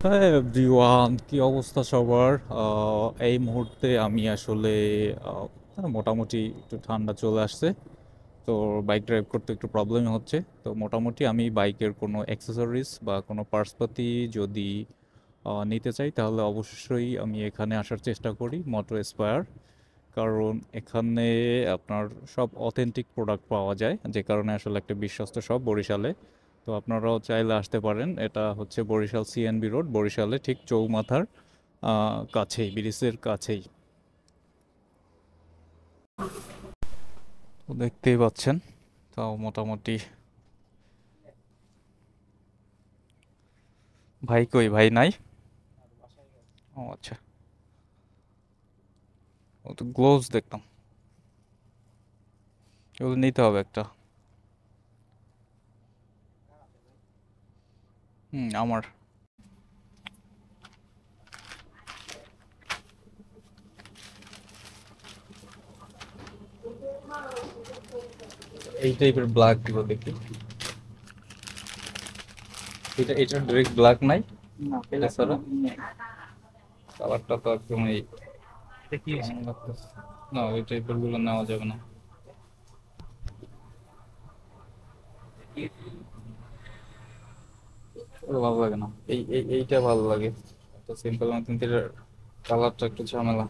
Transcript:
হ্যাঁ এভরিওয়ান, কি অবস্থা সবার? এই মুহূর্তে আমি আসলে মোটামুটি একটু ঠান্ডা চলে আসছে, তো বাইক ড্রাইভ করতে একটু প্রবলেম হচ্ছে। তো মোটামুটি আমি বাইকের কোনো অ্যাক্সেসরিজ বা কোনো পার্টসপাতি যদি নিতে চাই, তাহলে অবশ্যই আমি এখানে আসার চেষ্টা করি, মোটর এস্পায়ার। কারণ এখানে আপনার সব অথেন্টিক প্রোডাক্ট পাওয়া যায়, যে কারণে আসলে একটা বিশ্বস্ত সব বরিশালে। তো আপনারাও চাইলে আসতে পারেন। এটা হচ্ছে বরিশাল সিএনবি রোড, বরিশালে ঠিক চৌমাথার কাছেই, ব্রিজের কাছেই। তো দেখতেই পাচ্ছেন, তাও মোটামুটি। ভাই কই? ভাই নাই? ও আচ্ছা। ও তো গ্লোভস দেখতাম, এগুলো নিতে হবে একটা। আমার এই টাইপের ব্ল্যাক গুলো দেখি। এটা ডাইরেক্ট ব্ল্যাক নাই? এটা ছাড়া কালারটা তো একদমই কেমন লাগতেছে। না, ওই টাইপের গুলো নেওয়া যাবে না। ওগুলো ভালো লাগে না। এইটা ভালো লাগে, একটা সিম্পল মতন, কিন্তু কালারটা একটু ঝামেলা।